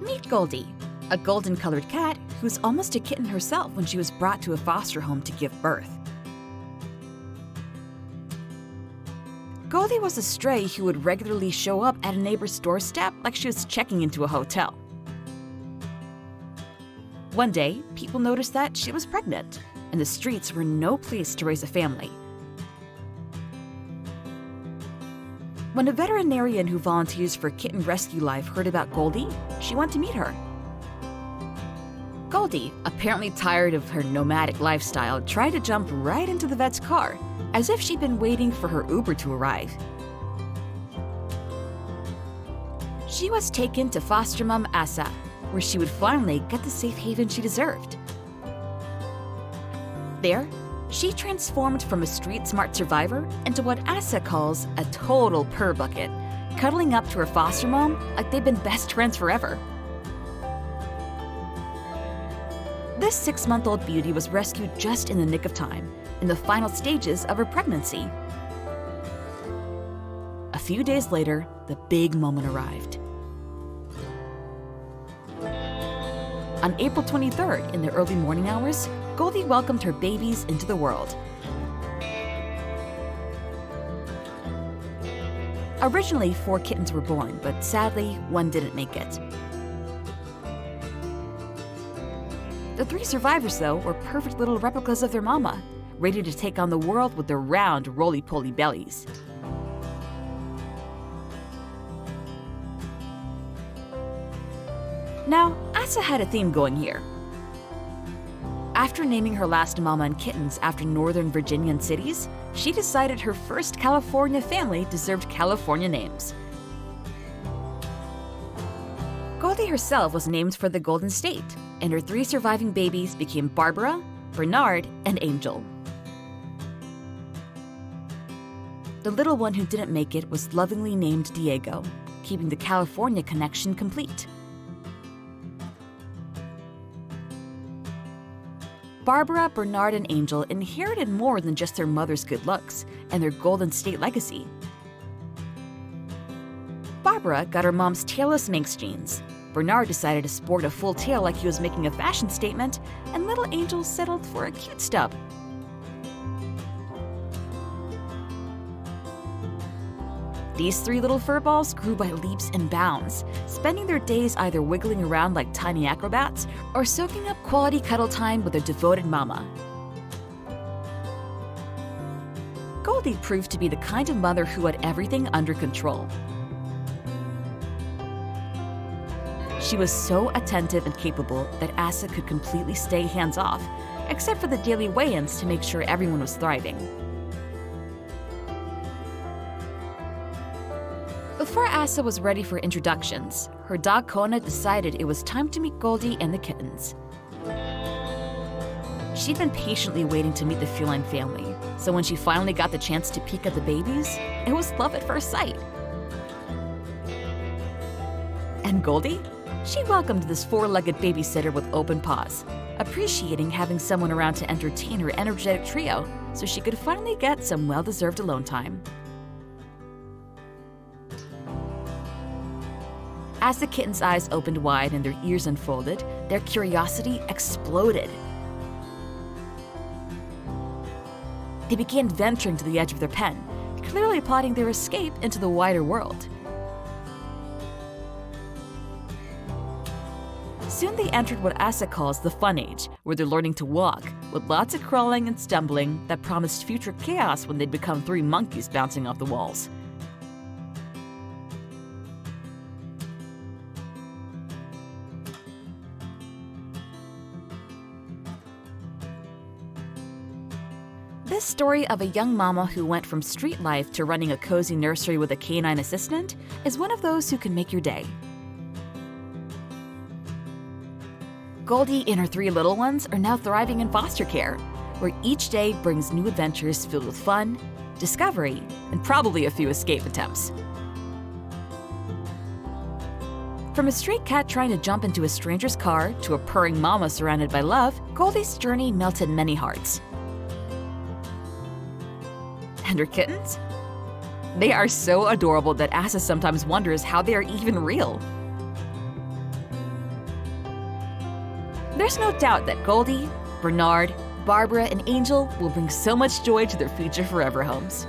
Meet Goldie, a golden-colored cat who's almost a kitten herself when she was brought to a foster home to give birth. Goldie was a stray who would regularly show up at a neighbor's doorstep like she was checking into a hotel. One day, people noticed that she was pregnant, and the streets were no place to raise a family. When a veterinarian who volunteers for Kitten Rescue Life heard about Goldie, she went to meet her. Goldie, apparently tired of her nomadic lifestyle, tried to jump right into the vet's car, as if she'd been waiting for her Uber to arrive. She was taken to foster mom Asa, where she would finally get the safe haven she deserved. There, she transformed from a street-smart survivor into what Asa calls a total purr bucket, cuddling up to her foster mom like they've been best friends forever. This 6-month-old beauty was rescued just in the nick of time, in the final stages of her pregnancy. A few days later, the big moment arrived. On April 23rd, in the early morning hours, Goldie welcomed her babies into the world. Originally, 4 kittens were born, but sadly, one didn't make it. The 3 survivors, though, were perfect little replicas of their mama, ready to take on the world with their round, roly-poly bellies. Now, Asa had a theme going here. After naming her last mama and kittens after Northern Virginian cities, she decided her first California family deserved California names. Goldie herself was named for the Golden State, and her 3 surviving babies became Barbara, Bernard, and Angel. The little one who didn't make it was lovingly named Diego, keeping the California connection complete. Barbara, Bernard, and Angel inherited more than just their mother's good looks and their Golden State legacy. Barbara got her mom's tailless Manx genes. Bernard decided to sport a full tail like he was making a fashion statement, and little Angel settled for a cute stub. These 3 little furballs grew by leaps and bounds, spending their days either wiggling around like tiny acrobats or soaking up quality cuddle time with their devoted mama. Goldie proved to be the kind of mother who had everything under control. She was so attentive and capable that Asa could completely stay hands-off, except for the daily weigh-ins to make sure everyone was thriving. Before Asa was ready for introductions, her dog Kona decided it was time to meet Goldie and the kittens. She'd been patiently waiting to meet the feline family, so when she finally got the chance to peek at the babies, it was love at first sight. And Goldie? She welcomed this 4-legged babysitter with open paws, appreciating having someone around to entertain her energetic trio so she could finally get some well-deserved alone time. As the kittens' eyes opened wide and their ears unfolded, their curiosity exploded. They began venturing to the edge of their pen, clearly plotting their escape into the wider world. Soon they entered what Asa calls the fun age, where they're learning to walk, with lots of crawling and stumbling that promised future chaos when they'd become 3 monkeys bouncing off the walls. This story of a young mama who went from street life to running a cozy nursery with a canine assistant is one of those who can make your day. Goldie and her 3 little ones are now thriving in foster care, where each day brings new adventures filled with fun, discovery, and probably a few escape attempts. From a stray cat trying to jump into a stranger's car to a purring mama surrounded by love, Goldie's journey melted many hearts. And her kittens? They are so adorable that Asa sometimes wonders how they are even real. There's no doubt that Goldie, Bernard, Barbara, and Angel will bring so much joy to their future forever homes.